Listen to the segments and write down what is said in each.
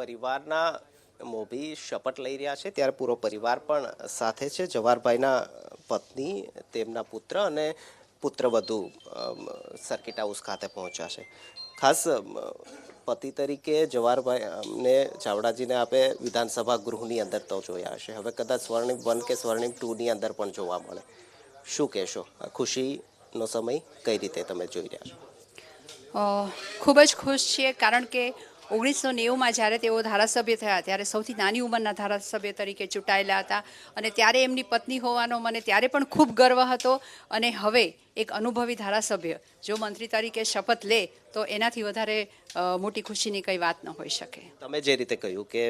પરિવારના મોભી શપથ લઈ રહ્યા છે ત્યારે પૂરો પરિવાર પણ સાથે છે. જવાહરભાઈના પત્ની, તેમના પુત્ર અને પુત્રવધુ સર્કિટ હાઉસ ખાતે પહોંચ્યા છે. ખાસ પતિ તરીકે જવાહરભાઈને ચાવડાજીને આપે વિધાનસભા ગૃહની અંદર તો જોયા હશે, હવે કદાચ સ્વર્ણિમ 1 કે સ્વર્ણિમ 2ની અંદર પણ જોવા મળે. શું કહેશો? ખુશીનો સમય કઈ રીતે તમે જોઈ રહ્યા છો? ખૂબ જ ખુશ છીએ, કારણ કે 1990માં જ્યારે તેઓ ધારાસભ્ય થયા ત્યારે સૌથી નાની ઉંમરના ધારાસભ્ય તરીકે ચૂંટાયેલા હતા, અને ત્યારે એમની પત્ની હોવાનો મને ત્યારે પણ ખૂબ ગર્વ હતો. અને હવે એક અનુભવી ધારાસભ્ય જો મંત્રી તરીકે શપથ લે તો એનાથી વધારે મોટી ખુશીની કંઈ વાત ન હોઈ શકે. તમે જે રીતે કહ્યું કે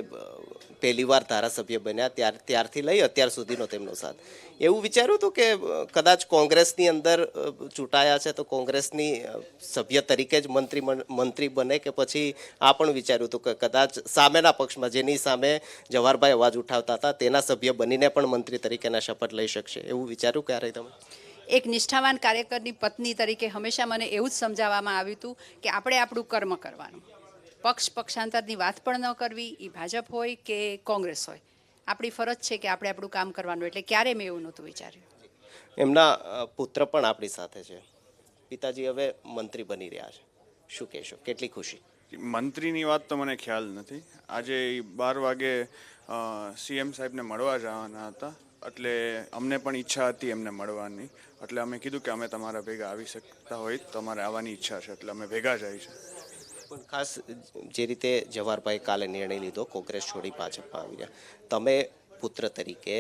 પહેલીવાર ધારાસભ્ય બન્યા ત્યારથી લઈ અત્યાર સુધીનો તેમનો સાથ, એવું વિચાર્યું હતું કે કદાચ કોંગ્રેસની અંદર ચૂંટાયા છે તો કોંગ્રેસની સભ્ય તરીકે જ મંત્રી બને, કે પછી આ પણ વિચાર્યું હતું કે કદાચ સામેના પક્ષમાં જેની સામે જવાહરભાઈ અવાજ ઉઠાવતા હતા તેના સભ્ય બનીને પણ મંત્રી તરીકેના શપથ લઈ શકશે, એવું વિચાર્યું ક્યારેય તમે? એક નિષ્ઠાવાન કાર્યકરની પત્ની તરીકે હંમેશા મને એવું જ સમજાવવામાં આવ્યું હતું કે આપણે આપણું કર્મ કરવાનું, પક્ષાંતરની વાત પણ ન કરવી, એ ભાજપ હોય કે કોંગ્રેસ હોય. આપણી ફરજ છે કે આપણે આપણું કામ કરવાનું, એટલે ક્યારે મેં એવું નહોતું વિચાર્યું. એમના પુત્ર પણ આપણી સાથે છે. પિતાજી હવે મંત્રી બની રહ્યા છે, શું કહેશો? કેટલી ખુશી? મંત્રીની વાત તો મને ખ્યાલ નથી. આજે 12 વાગે સીએમ સાહેબને મળવા જવાના હતા, એટલે અમને પણ ઈચ્છા હતી એમને મળવાની, એટલે અમે કીધું કે અમે તમારા ભેગા આવી શકતા હોય તો અમારે આવવાની ઈચ્છા છે, એટલે અમે ભેગા જ આવીશું. પણ ખાસ જે રીતે જવાહરભાઈ કાલે નિર્ણય લીધો કોંગ્રેસ છોડી ભાજપમાં આવી રહ્યા, તમે પુત્ર તરીકે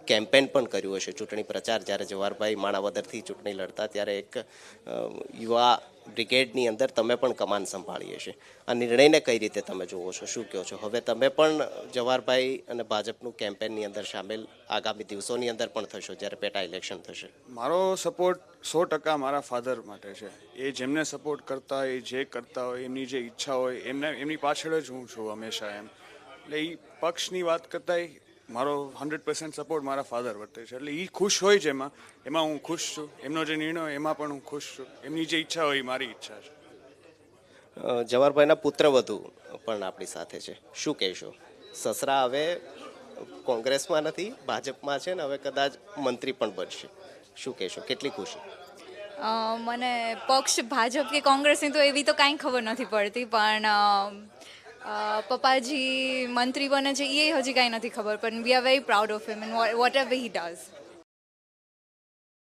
કેમ્પેન પણ કર્યું હશે, ચૂંટણી પ્રચાર, જ્યારે જવાહરભાઈ માણાવદરથી ચૂંટણી લડતા ત્યારે એક યુવા બ્રિગેડની અંદર તમે પણ કમાન સંભાળી હશે. આ નિર્ણયને કઈ રીતે તમે જુઓ છો, શું કહો છો? હવે તમે પણ જવાહરભાઈ અને ભાજપનું કેમ્પેનની અંદર સામેલ આગામી દિવસોની અંદર પણ થશો જ્યારે પેટા ઇલેક્શન થશે. મારો સપોર્ટ 100% મારા ફાધર માટે છે. એ જેમને સપોર્ટ કરતા હોય, જે કરતા હોય, એમની જે ઈચ્છા હોય, એમની પાછળ જ હું છું હંમેશા એમ. એટલે એ પક્ષની વાત કરતાંય મારો 100% સપોર્ટ મારા ફાધર વર્તે છે. એટલે એ ખુશ હોય છે એમાં હું ખુશ છું. એમનો જે નિર્ણય હોય એમાં પણ હું ખુશ છું. એમની જે ઈચ્છા હોય એ મારી ઈચ્છા છે. જવાહરભાઈના પુત્રવધુ પણ આપણી સાથે છે, શું કહેશો? સસરા હવે કોંગ્રેસમાં નથી, ભાજપમાં છે ને હવે કદાચ મંત્રી પણ બનશે, શું કહેશો? કેટલી ખુશી? મને પક્ષ ભાજપ કે કોંગ્રેસની તો એવી તો કાંઈ ખબર નથી પડતી, પણ પપ્પાજી મંત્રી બને છે એ હજી કાંઈ નથી ખબર, પણ we are very proud of him and what ever he does.